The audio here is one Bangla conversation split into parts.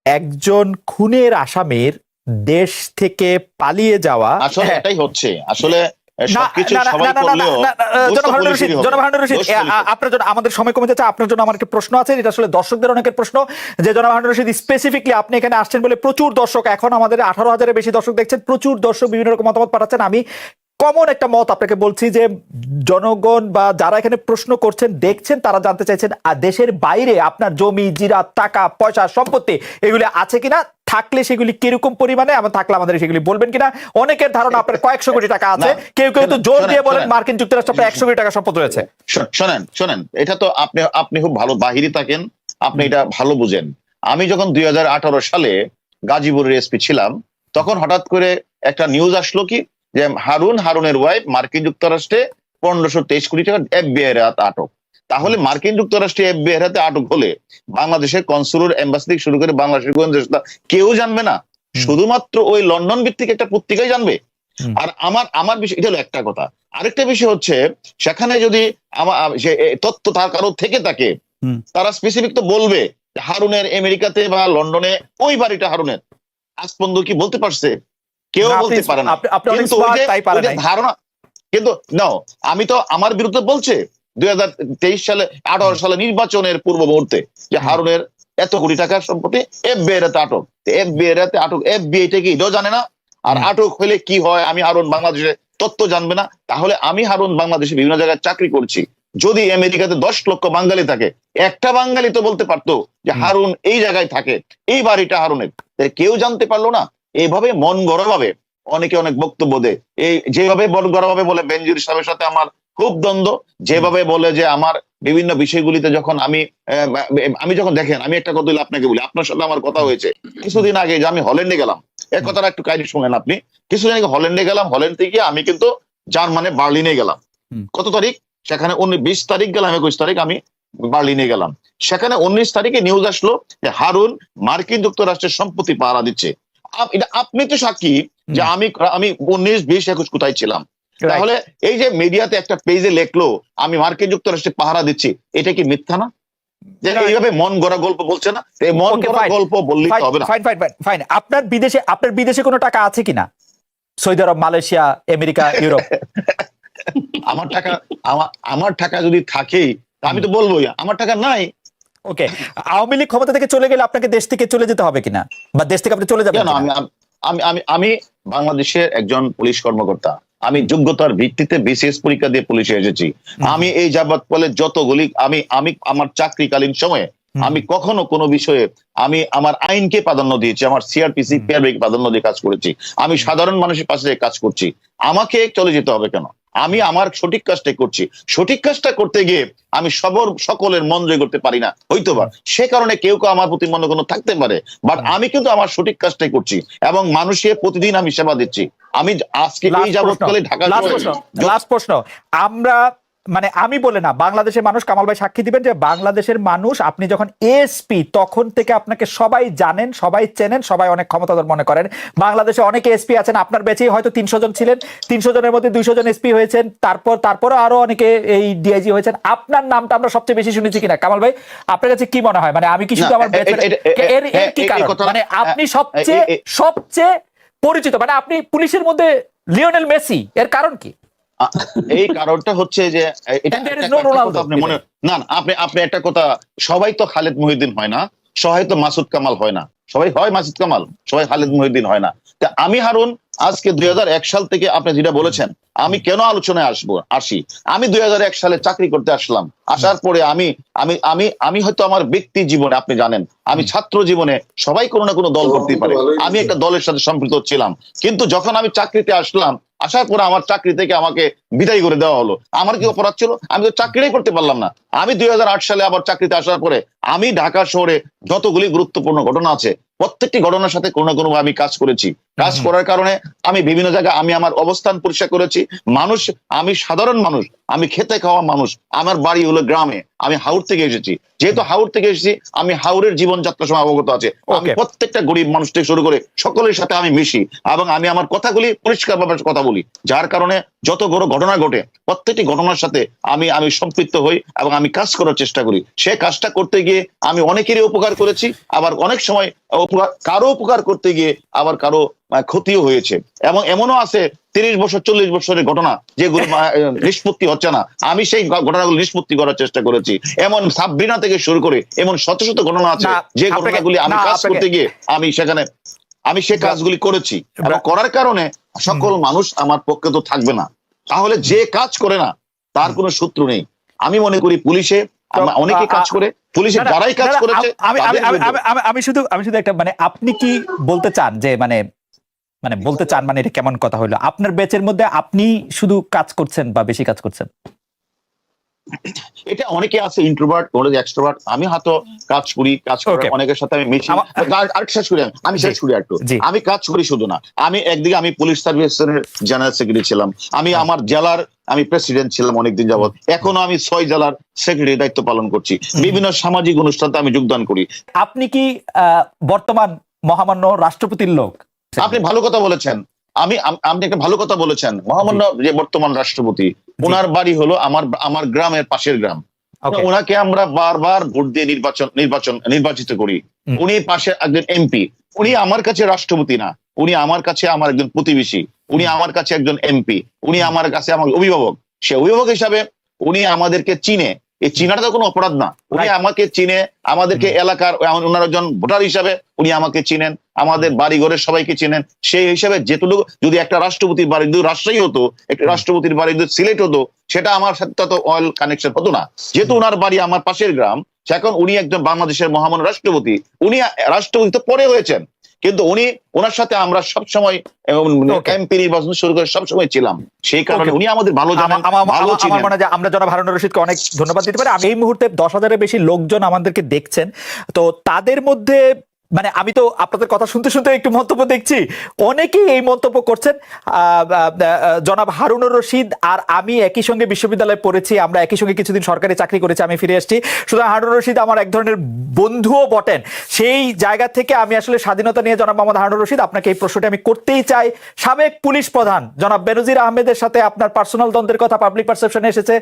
একজন খুনের আসামির দেশ থেকে পালিয়ে যাওয়া আসলে এটাই হচ্ছে আসলে আমাদের সময় কমে যাচ্ছে। আপনার জন্য আমার একটা প্রশ্ন আছে, এটা আসলে দর্শকদের অনেকের প্রশ্ন, যে জনাব হারুন রশিদ স্পেসিফিকলি আপনি এখানে আসছেন বলে প্রচুর দর্শক, এখন আমাদের 18,000-এর বেশি দর্শক দেখছেন, প্রচুর দর্শক বিভিন্ন রকম মতামত পাঠাচ্ছেন। আমি কমন একটা মত আপনাকে বলছি যে জনগণ বা যারা এখানে প্রশ্ন করছেন দেখছেন তারা জানতে চাইছেন দেশের বাইরে আপনার জমি জিরাত টাকা পয়সা সম্পত্তি এগুলি আছে কিনা, থাকলে সেগুলি কিরকম পরিমাণে, আমার থাকলে আমাদের সেগুলি বলবেন কিনা। অনেকের ধারণা আপনার কয়েকশো কোটি টাকা আছে, কেউ কেউ তো জোর দিয়ে বলেন মার্কিন যুক্তরাষ্ট্র আপনার 100 কোটি টাকা সম্পদ রয়েছে। শোনেন, এটা তো আপনি খুব ভালো বাহিরে থাকেন, আপনি এটা ভালো বুঝেন। আমি যখন 2018 সালে গাজীপুরের এসপি ছিলাম, তখন হঠাৎ করে একটা নিউজ আসলো কি যে হারুনের ওয়াইফ মার্কিন যুক্তরাষ্ট্রে 1523 কোটি টাকা FBI এর আটক। তাহলে মার্কিন যুক্তরাষ্ট্রে FBI এর হাতে আটক হলে বাংলাদেশের কনসুলার এম্বাসি থেকে শুরু করে বাংলাদেশের গোয়েন্দা কেউ জানবে না, শুধুমাত্র ওই লন্ডন ভিত্তিক একটা পত্রিকাই জানবে। আর আমার বিষয় এটা হলো একটা কথা। আরেকটা বিষয় হচ্ছে, সেখানে যদি আমার তথ্য তার কারো থেকে থাকে, তারা স্পেসিফিক তো বলবে হারুনের আমেরিকাতে বা লন্ডনে ওই বাড়িটা হারুনের। আজ পর্যন্ত কি বলতে পারছে? কেউ বলতে পারে না। কিন্তু ধারণা, কিন্তু নাও আমি তো আমার বিরুদ্ধে বলছে 2023 সালে 18 সালে নির্বাচনের পূর্ব মুহূর্তে যে হারুনের এত কোটি টাকার সম্পত্তি FBI এর হাতে আটক। FBI এর হাতে আটক, FBI টা কি এটাও জানে না। আর আটক হলে কি হয় আমি হারুন বাংলাদেশে তথ্য জানবে না। তাহলে আমি হারুন বাংলাদেশে বিভিন্ন জায়গায় চাকরি করছি, যদি আমেরিকাতে 10 লক্ষ বাঙালি থাকে, একটা বাঙালি তো বলতে পারতো যে হারুন এই জায়গায় থাকে, এই বাড়িটা হারুনের। কেউ জানতে পারলো না। এইভাবে মন গড়া ভাবে অনেকে অনেক বক্তব্য দেয়। এই যেভাবে মন গড়া ভাবে বলে বেনজির সাহেবের সাথে আমার খুব দ্বন্দ্ব, যেভাবে বলে যে আমার বিভিন্ন বিষয়গুলিতে যখন আমি যখন দেখেন, আমি একটা কথা আপনাকে বলি, আপনার সাথে আমার কথা হয়েছে কিছুদিন আগে যে আমি হল্যান্ডে গেলাম, এর কথাটা একটু কাহিনী শুনেন আপনি। কিছুদিন আগে হল্যান্ডে গেলাম, হল্যান্ড থেকে আমি কিন্তু জার্মানে বার্লিনে গেলাম। কত তারিখ? সেখানে 20 তারিখ গেলাম, 21 তারিখ আমি বার্লিনে গেলাম। সেখানে 19 তারিখে নিউজ আসলো যে হারুন মার্কিন যুক্তরাষ্ট্রের সম্পত্তি পাহারা দিচ্ছে। আপনি তো সাক্ষী যে আমি 19, 20, 21 কোথায় ছিলাম। তাহলে এই যে মিডিয়াতে একটা পেজে লেখলো আমি মার্কিন যুক্তরাষ্ট্রে পাহারা দিচ্ছি, এটা কি মিথ্যা না? এইভাবে মন গড়া গল্প বলছে না, এই মন গড়া গল্প বললেই হবে না। ফাইন। আপনার বিদেশে কোনো টাকা আছে কিনা? সৌদি আরব, মালয়েশিয়া, আমেরিকা, ইউরোপ? আমার টাকা যদি থাকেই আমি তো বলবোই আমার টাকা নাই। ওকে, আওয়ামী লীগ ক্ষমতা থেকে চলে গেলে আপনাকে দেশ থেকে চলে যেতে হবে কিনা, বা দেশ থেকে আপনি চলে যাবেন? আমি বাংলাদেশের একজন পুলিশ কর্মকর্তা, আমি যোগ্যতার ভিত্তিতে BCS পরীক্ষা দিয়ে পুলিশে এসেছি। আমি এই যাবৎ ফলে যতগুলি আমি আমার চাকরিকালীন সময়ে আমি কখনো কোনো বিষয়ে আমি আমার আইনকে প্রাধান্য দিয়েছি, আমার CRPC PRB কে প্রাধান্য দিয়ে কাজ করেছি। আমি সাধারণ মানুষের পাশে কাজ করছি। আমাকে চলে যেতে হবে কেন? আমি আমার সঠিক কাজটাই করছি। সঠিক কাজটা করতে গিয়ে আমি সকলের মন জয় করতে পারি না হয়তোবা, সে কারণে কেউ আমার প্রতি মনে কোনো থাকতে পারে, বাট আমি কিন্তু আমার সঠিক কাজটাই করছি এবং মানুষের প্রতিদিন আমি সেবা দিচ্ছি। আমি আজকে এই যাবৎকালে ঢাকা লাস্ট প্রশ্ন, আমি বলে না, বাংলাদেশের মানুষ, কামাল ভাই সাক্ষী দিবেন যে বাংলাদেশের মানুষ, আপনি যখন এসপি তখন থেকে আপনাকে সবাই জানেন, সবাই চেনেন, সবাই অনেক ক্ষমতাধর মনে করেন। বাংলাদেশে অনেকে এসপি আছেন, আপনার ব্যাচেই হয়তো 300 জন ছিলেন, 300 জনের মধ্যে 200 জন এসপি হয়েছেন, তারপরে আরো অনেকে এই ডিআইজি হয়েছেন। আপনার নামটা আমরা সবচেয়ে বেশি শুনেছি কিনা? কামাল ভাই, আপনার কাছে কি মনে হয়? আমি কি শুধু আমার এর কি কারণ? আপনি সবচেয়ে পরিচিত, আপনি পুলিশের মধ্যে লিওনেল মেসি, এর কারণ কি? এই কারণটা হচ্ছে যে আপনি মনে না, আপনি একটা কথা, সবাই তো খালেদ মহিউদ্দিন হয় না, সবাই তো মাসুদ কামাল হয় না, সবাই হয় মাসুদ কামাল, সবাই খালেদ মহিউদ্দিন হয় না। তা আমি হারুন আজকে 2001 সাল থেকে আপনি যেটা বলেছেন, আমি কেন আলোচনায় আসি, আমি 2001 সালে চাকরি করতে আসলাম। আসার পরে আমি হয়তো আমার ব্যক্তি জীবনে, আপনি জানেন আমি ছাত্র জীবনে সবাই কোনো না কোনো দল করতেই পারে, আমি একটা দলের সাথে সম্পৃক্ত ছিলাম। কিন্তু যখন আমি চাকরিতে আসলাম, আসার পরে আমার চাকরি থেকে আমাকে বিদায় করে দেওয়া হলো। আমার কি অপরাধ ছিল? আমি তো চাকরিটাই করতে পারলাম না। আমি 2008 সালে আবার চাকরিতে আসার পরে আমি ঢাকা শহরে যতগুলি গুরুত্বপূর্ণ ঘটনা আছে, প্রত্যেকটি ঘটনার সাথে কোনো না কোনো আমি কাজ করেছি। কাজ করার কারণে আমি বিভিন্ন জায়গায় আমি আমার অবস্থান পরিষ্কার করেছি। মানুষ, আমি সাধারণ মানুষ, আমি খেতে খাওয়া মানুষ, আমার বাড়ি হলো গ্রামে, আমি হাওর থেকে এসেছি। যেহেতু হাওর থেকে এসেছি, আমি হাওরের জীবনযাত্রার সময় অবগত আছে। আমি প্রত্যেকটা গরিব মানুষ থেকে শুরু করে সকলের সাথে আমি মিশি এবং আমি আমার কথাগুলি পরিষ্কারভাবে কথা বলি, যার কারণে যত বড় ঘটনা ঘটে প্রত্যেকটি ঘটনার সাথে আমি আমি সম্পৃক্ত হই এবং আমি কাজ করার চেষ্টা করি। সে কাজটা করতে গিয়ে আমি অনেকেরই উপকার করেছি, আবার অনেক সময় কারো উপকার করতে গিয়ে আবার কারো ক্ষতিও হয়েছে। এবং এমনও আছে 30 বছর 40 বছরের ঘটনা যেগুলো নিষ্পত্তি হচ্ছে না, আমি সেই ঘটনাগুলো নিষ্পত্তি করার চেষ্টা করেছি। এমন সাবরিনা থেকে শুরু করে এমন শত শত ঘটনা আছে যে ঘটনাগুলি আমি কাজ করতে গিয়ে আমি সেখানে আমি সে কাজগুলি করেছি। এবং করার কারণে সকল মানুষ আমার পক্ষে তো থাকবে না, তাহলে যে কাজ করে না তার কোনো শত্রু নেই। আমি মনে করি পুলিশে অনেকে কাজ করে, পুলিশে যারাই কাজ করেছে আমি শুধু একটা মানে আপনি কি বলতে চান যে মানে মানে বলতে চান মানে এটা কেমন কথা হলো, আপনার ব্যাচের মধ্যে আপনি শুধু কাজ করছেন বা বেশি কাজ করছেন? এটা অনেকে আছে ইন্ট্রোভার্ট, অনেকে এক্সট্রোভার্ট। আমি হয়তো কাজ করি, কাজ করি অনেকের সাথে আমি মিশি। আর শেষ করি একটু, আমি কাজ করি শুধু না, আমি একদিকে আমি পুলিশ সার্ভিসের জেনারেল সেক্রেটারি ছিলাম, আমি আমার জেলার আমি প্রেসিডেন্ট ছিলাম অনেকদিন যাবত, এখনো আমি 6 জেলার সেক্রেটারি দায়িত্ব পালন করছি, বিভিন্ন সামাজিক অনুষ্ঠানে আমি যোগদান করি। আপনি কি বর্তমান মহামান্য রাষ্ট্রপতির লোক? আপনি ভালো কথা বলেছেন, আপনি একটা ভালো কথা বলেছেন। মহামান্য যে বর্তমান রাষ্ট্রপতি, ওনার বাড়ি হলো আমার গ্রামের পাশের গ্রাম। ওনাকে আমরা বারবার ভোট দিয়ে নির্বাচিত করি। উনি পাশে একজন এমপি। উনি আমার কাছে রাষ্ট্রপতি না, উনি আমার কাছে আমার একজন প্রতিবেশী, উনি আমার কাছে একজন এমপি, উনি আমার কাছে আমার অভিভাবক। সে অভিভাবক হিসাবে উনি আমাদেরকে চিনে, এই চিনাটা তো কোনো অপরাধ না। উনি আমাকে চিনে, আমাদেরকে এলাকার ওনার একজন ভোটার হিসাবে উনি আমাকে চিনেন, আমাদের বাড়ি ঘরের সবাইকে চিনেন। সেই হিসাবে যেটুকু যদি একটা রাষ্ট্রপতির বাড়ি যদি রাজশাহী হতো, একটা রাষ্ট্রপতির বাড়ি যদি সিলেট হতো, সেটা আমার সাথে তো অয়েল কানেকশন হতো না। যেহেতু ওনার বাড়ি আমার পাশের গ্রাম, এখন উনি একজন বাংলাদেশের মহামান্য রাষ্ট্রপতি। উনি রাষ্ট্রপতি তো পরে হয়েছেন, কিন্তু উনি ওনার সাথে আমরা সবসময় এমপি নির্বাচন শুরু করে সবসময় ছিলাম। সেই কারণে উনি আমাদের ভালো জানেন, ভালো চিনেন। আমার মনে হয় আমরা জনাব হারুনুর রশিদকে অনেক ধন্যবাদ দিতে পারি। এই মুহূর্তে 10,000-এর বেশি লোকজন আমাদেরকে দেখছেন, তো তাদের মধ্যে মানে আমি তো আপনাদের কথা শুনতে শুনতে একটু মন্তব্য দেখছি, অনেকেই এই মন্তব্য করছেন। জনাব হারুনুর রশিদ আর আমি একই সঙ্গে বিশ্ববিদ্যালয়ে পড়েছি, আমরা একই সঙ্গে কিছুদিন সরকারি চাকরি করেছি, আমি ফিরে এসেছি। সুতরাং হারুনুর রশিদ আমার এক ধরনের বন্ধুও বটেন। সেই জায়গা থেকে আমি আসলে স্বাধীনতা নিয়ে জনাব মোহাম্মদ হারুনুর রশিদ আপনাকে এই প্রশ্নটি আমি করতেই চাই। সাবেক পুলিশ প্রধান জনাব বেনজির আহমেদের সাথে আপনার পার্সোনাল দ্বন্দ্বের কথা পাবলিক পারসেপশনে এসেছে।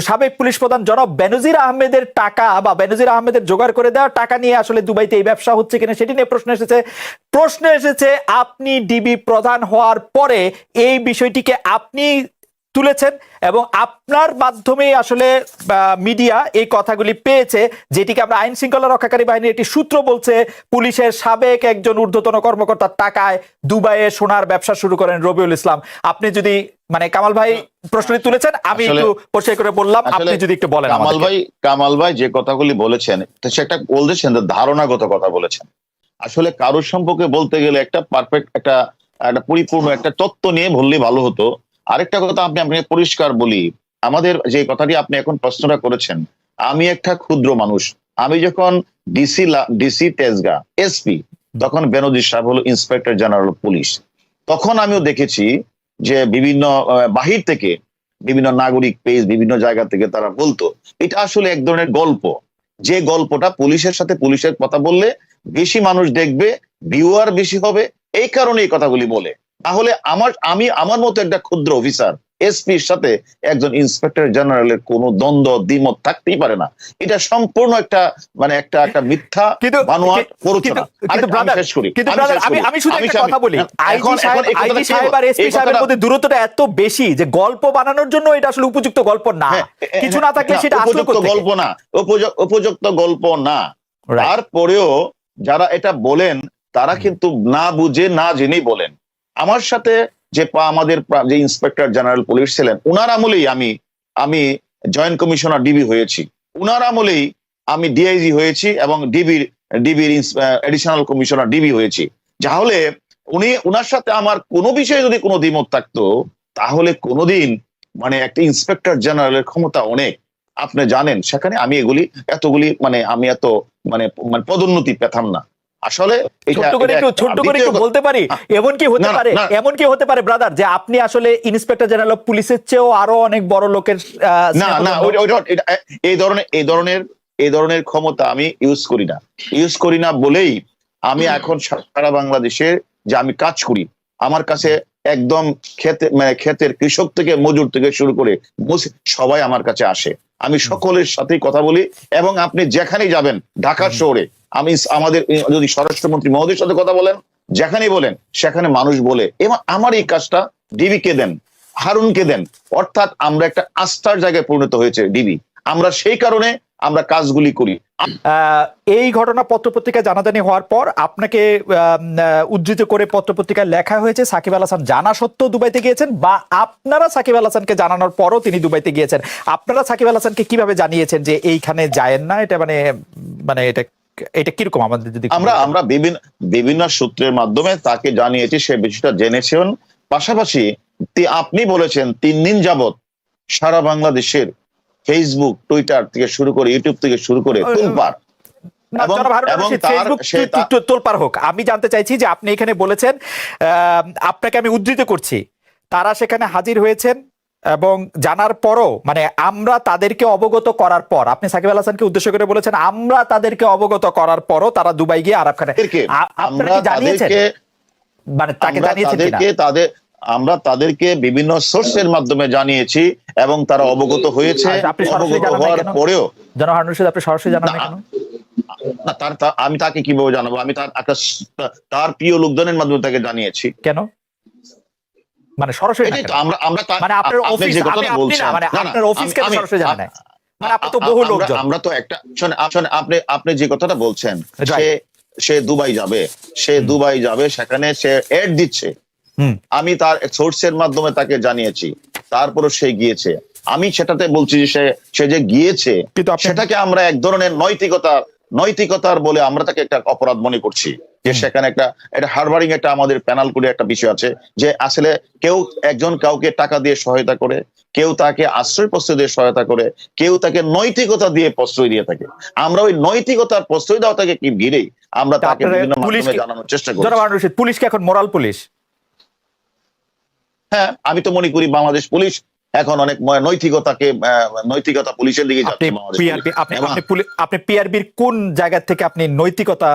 সাবেক পুলিশ প্রধান জনাব বেনজির আহমেদের টাকা বা বেনজির আহমেদের জোগাড় করে দেওয়া টাকা নিয়ে আসলে দুবাইতে এই ব্যবসা হচ্ছে কিনা সেটি নিয়ে প্রশ্ন এসেছে। আপনি ডিবি প্রধান হওয়ার পরে এই বিষয়টিকে আপনি তুলেছেন এবং আপনার মাধ্যমে আসলে মিডিয়া এই কথাগুলি পেয়েছে, যেটিকে আমরা আইন শৃঙ্খলা রক্ষাকারী বাহিনীর একটি সূত্র বলছে পুলিশের সাবেক একজন ঊর্ধ্বতন কর্মকর্তার টাকায় দুবাইয়ে সোনার ব্যবসা শুরু করেন রবিউল ইসলাম। আপনি যদি মানে কামাল ভাই প্রশ্নটি তুলেছেন, আমি একটু পরিষ্কার করে বললাম, আপনি যদি একটু বলেন। কামাল ভাই যে কথাগুলি বলেছেন সেটা বলছেন ধারণাগত কথা বলেছেন। আসলে কারোর সম্পর্কে বলতে গেলে একটা পারফেক্ট একটা পরিপূর্ণ একটা তত্ত্ব নিয়ে বললে ভালো হতো। আরেকটা কথা আপনি পরিষ্কার বলি, আমাদের যে কথাটি আপনি এখন প্রশ্নটা করেছেন, আমি একটা ক্ষুদ্র মানুষ। আমি যখন ডিসি তেজগাঁ এসপি, তখন বেনজির সাহেব হলো ইন্সপেক্টর জেনারেল পুলিশ। তখন আমিও দেখেছি যে বিভিন্ন বাহির থেকে বিভিন্ন নাগরিক পেজ বিভিন্ন জায়গা থেকে তারা বলতো এটা আসলে এক ধরনের গল্প, যে গল্পটা পুলিশের সাথে পুলিশের কথা বললে বেশি মানুষ দেখবে, ভিউয়ার বেশি হবে, এই কারণে এই কথাগুলি বলে। তাহলে আমার মতো একটা ক্ষুদ্র অফিসার এসপির সাথে একজন ইন্সপেক্টর জেনারেলের কোনো দ্বন্দ্ব দ্বিমত থাকতেই পারে না। এটা সম্পূর্ণ একটা মানে একটা মিথ্যা বানোয়াট প্ররোচনা। আমি শুধু একটা কথা বলি, আইজি সাহেব আর এসপি সাহেবের মধ্যে দূরত্বটা এত বেশি যে গল্প বানানোর জন্য এটা আসলে উপযুক্ত গল্প না। কিছু না থাকলে সেটা উপযুক্ত গল্প না, উপযুক্ত গল্প না। তারপরেও যারা এটা বলেন তারা কিন্তু না বুঝে না জেনেই বলেন। আমার সাথে যে আমাদের যে ইন্সপেক্টর জেনারেল পুলিশ ছিলেন, উনার আমলেই আমি জয়েন্ট কমিশনার ডিবি হয়েছি, উনার আমলেই আমি ডিআইজি হয়েছি এবং ডিবির এডিশনাল কমিশনার ডিবি হয়েছি। তাহলে উনার সাথে আমার কোনো বিষয়ে যদি কোনো দ্বিমত থাকতো, তাহলে কোনোদিন মানে একটা ইন্সপেক্টর জেনারেলের ক্ষমতা অনেক, আপনি জানেন, সেখানে আমি এতগুলি মানে আমি এত মানে পদোন্নতি পেতাম না। আসলে ছোট্ট করে একটু বলতে পারি, এমন কি হতে পারে ব্রাদার, যে আপনি আসলে ইন্সপেক্টর জেনারেল অফ পুলিশের চেয়েও আরো অনেক বড় লোকের এই ধরনের ক্ষমতা আমি ইউজ করি না বলেই আমি এখন সারা বাংলাদেশে যে আমি কাজ করি, আমার কাছে একদম ক্ষেতের কৃষক থেকে মজুর থেকে শুরু করে সবাই আমার কাছে আসে। আমি সকলের সাথেই কথা বলি, এবং আপনি যেখানেই যাবেন ঢাকা শহরে, আমাদের যদি স্বরাষ্ট্রমন্ত্রী মহোদয়ের সাথে কথা বলেন, যেখানেই বলেন সেখানে মানুষ বলে, এবং আমার এই কাজটা ডিবিকে দেন, হারুনকে দেন, অর্থাৎ আমরা একটা আস্থার জায়গায় পরিণত হয়েছে ডিবি। আমরা সেই কারণে আমরা কাজগুলি করি। এই ঘটনা পত্রপত্রিকায় জানাজানি হওয়ার পর আপনাকে উদ্ধৃত করে পত্রপত্রিকায় লেখা হয়েছে সাকিব আল হাসান জানা সত্ত্বেও দুবাইতে গিয়েছেন, বা আপনারা সাকিব আল হাসানকে জানানোর পরও তিনি দুবাইতে গিয়েছেন। আপনারা সাকিব আল হাসানকে কিভাবে জানিয়েছেন যে এইখানে যায়েন না? এটা মানে এটা কিরকম আমাদের যদি আমরা বিভিন্ন সূত্রের মাধ্যমে তাকে জানিয়েছি, সে বিষয়টা জেনেছেন। পাশাপাশি আপনি বলেছেন 3 দিন যাবত সারা বাংলাদেশের ফেসবুক, টুইটার থেকে শুরু করে ইউটিউব থেকে শুরু করে তোলপাড় হোক। আমি জানতে চাইছি যে আপনি এখানে বলেছেন, আপনাকে আমি উদ্ধৃত করছি, তারা সেখানে হাজির হয়েছেন এবং জানার পরও, মানে আমরা তাদেরকে অবগত করার পর, আপনি সাকিব আল হাসানকে উদ্দেশ্য করে বলেছেন আমরা তাদেরকে অবগত করার পরও তারা দুবাই গিয়ে আরব খানে, আপনারা কি জানিয়েছেন? মানে তাকে জানিয়েছেন কিনা? আমরা তাদেরকে বিভিন্ন সোর্সের মাধ্যমে জানিয়েছি এবং তারা অবগত হয়েছে। অবগত হওয়ার পরেও আপনি সরাসরি জানান কেন? আমি তাকে কিভাবে জানাবো? আমি তার প্রিয় লোকজনের মাধ্যমে তাকে জানিয়েছি। কেন? মানে সরাসরি মানে আপনার অফিস, মানে আপনার অফিসকে সরাসরি জানায়, মানে আপনি তো বহু লোকজন। আমরা তো একটা আপনি যে কথাটা বলছেন, সে দুবাই যাবে, সেখানে সে এড দিচ্ছে, আমি তার সোর্সের মাধ্যমে তাকে জানিয়েছি, তারপরও সে গিয়েছে। আমি সেটাতে বলছি যে সে যে গিয়েছে সেটাকে আমরা এক ধরনের নৈতিকতার বলে আমরা তাকে একটা অপরাধ মনে করছি, যে সেখানে একটা হারবারিং একটা আমাদের প্যানাল করে একটা বিষয় আছে, যে আসলে কেউ একজন কাউকে টাকা দিয়ে সহায়তা করে, কেউ তাকে আশ্রয় প্রশ্রয় দিয়ে সহায়তা করে, কেউ তাকে নৈতিকতা দিয়ে প্রশ্রয় দিয়ে থাকে। আমরা ওই নৈতিকতার প্রশ্রয় দেওয়া তাকে কি ঘিরেই আমরা তাকে বিভিন্ন মাধ্যমে জানানোর চেষ্টা করি। পুলিশ কি এখন মোরাল পুলিশ? হ্যাঁ, আমি তো মনে করি বাংলাদেশ পুলিশ এখন অনেক নৈতিকতা পুলিশের দিকে যাচ্ছে। আপনি পিআরবির কোন জায়গা থেকে আপনি নৈতিকতা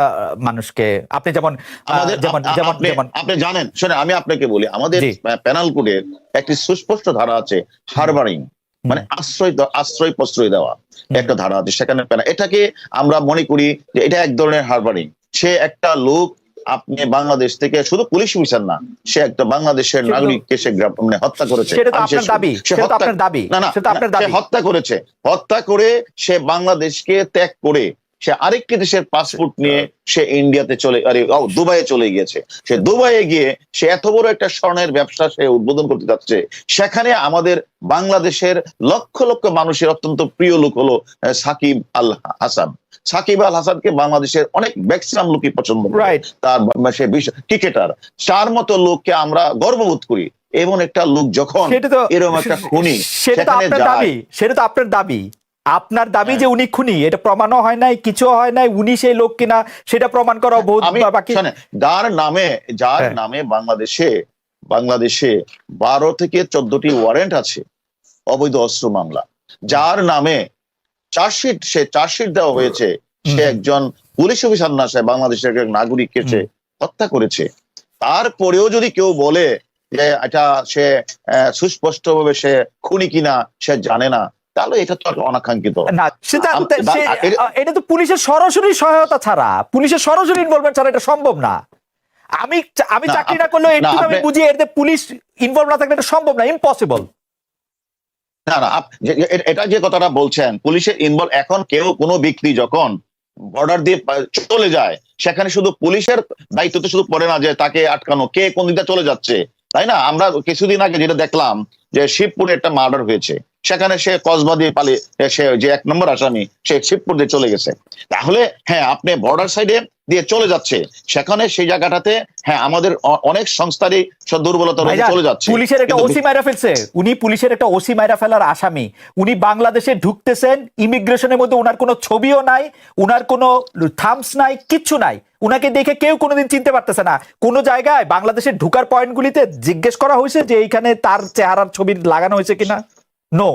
মানুষকে, আপনি যেমন আপনি জানেন, শুনে আমি আপনাকে বলি, আমাদের প্যানাল কোডের একটি সুস্পষ্ট ধারা আছে, হারবারিং, মানে আশ্রয় প্রশ্রয় দেওয়া একটা ধারা আছে সেখানে। এটাকে আমরা মনে করি যে এটা এক ধরনের হারবারিং। সে একটা লোক, আপনি বাংলাদেশ থেকে শুধু পুলিশ অফিসার না, সে একটা বাংলাদেশের নাগরিককে সে হত্যা করেছে। হত্যা করে সে বাংলাদেশকে ত্যাগ করে সে আরেকটি দেশের পাসপোর্ট নিয়ে সে ইন্ডিয়াতে দুবাইয়ে চলে গিয়েছে। সে দুবাইয়ে গিয়ে সে এত বড় একটা স্বর্ণের ব্যবসা সে উদ্বোধন করতে যাচ্ছে। সেখানে আমাদের বাংলাদেশের লক্ষ লক্ষ মানুষের অত্যন্ত প্রিয় লোক হলো সাকিব আল হাসান। সাকিব আল হাসানকে বাংলাদেশের অনেক ম্যাক্সিমাম লোকই পছন্দ করে, তার সে ক্রিকেটার, তার মতো লোককে আমরা গর্ববোধ করি। এমন একটা লোক যখন এরকম একটা খুনি, সেটা তো আপনার দাবি, আপনার দাবি যে উনি খুনি, এটা প্রমাণও হয় নাই, কিছু হয় নাই, উনি সেই লোক কিনা সেটা প্রমাণ করা বহুত বাকি। যার নামে বাংলাদেশে 12 থেকে 14টি ওয়ারেন্ট আছে, অবৈধ অস্ত্র মামলা, যার নামে চার্জশিট দেওয়া হয়েছে, সে একজন পুলিশ অফিসার না, সে বাংলাদেশের এক নাগরিককে সে হত্যা করেছে। তারপরেও যদি কেউ বলে যে এটা সে সুস্পষ্টভাবে সে খুনি কিনা সে জানে না, তাহলে এটা তো অনাকাঙ্ক্ষিত না। এটা তো পুলিশের সরাসরি সহায়তা ছাড়া, পুলিশের সরাসরি ইনভলভমেন্ট ছাড়া এটা সম্ভব না। আমি চাকরি না করলেও একটু আমি বুঝি, এতে পুলিশ ইনভলভ না থাকলে এটা সম্ভব না, ইম্পসিবল। না, এটা যে কথাটা বলছেন পুলিশের ইনভলভ, এখন কোনো ব্যক্তি যখন বর্ডার দিয়ে চলে যায়, সেখানে শুধু পুলিশের দায়িত্ব তো শুধু পড়ে না যে তাকে আটকানো, কে কোন দিকটা চলে যাচ্ছে, তাই না? আমরা কিছুদিন আগে যেটা দেখলাম যে শিবপুরে একটা মার্ডার হয়েছে, সেখানে সে কসবা দিয়ে পালিয়ে, সে যে 1 নম্বর আসামি সে শিবপুর দিয়ে চলে গেছে। তাহলে হ্যাঁ, আপনি বর্ডার সাইডে দিয়ে চলে যাচ্ছে, সেখানে সেই জায়গাটাতে হ্যাঁ আমাদের অনেক সংস্থারই দুর্বলতা রয়েছে, ভাইজান, চলে যাচ্ছে। পুলিশের একটা ওসি মাইরা ফেলছে, উনি পুলিশের একটা ওসি মাইরা ফেলার আসামি, উনি বাংলাদেশে ঢুকতেছেন, ইমিগ্রেশনের মধ্যে উনার কোনো ছবিও নাই, উনার কোনো থামস নাই, কিচ্ছু নাই, উনাকে দেখে কেউ কোনোদিন চিনতে পারতেছে না। কোন জায়গায় বাংলাদেশের ঢুকার পয়েন্টগুলিতে জিজ্ঞেস করা হয়েছে যে এইখানে তার চেহারার ছবি লাগানো হয়েছে কিনা? নো।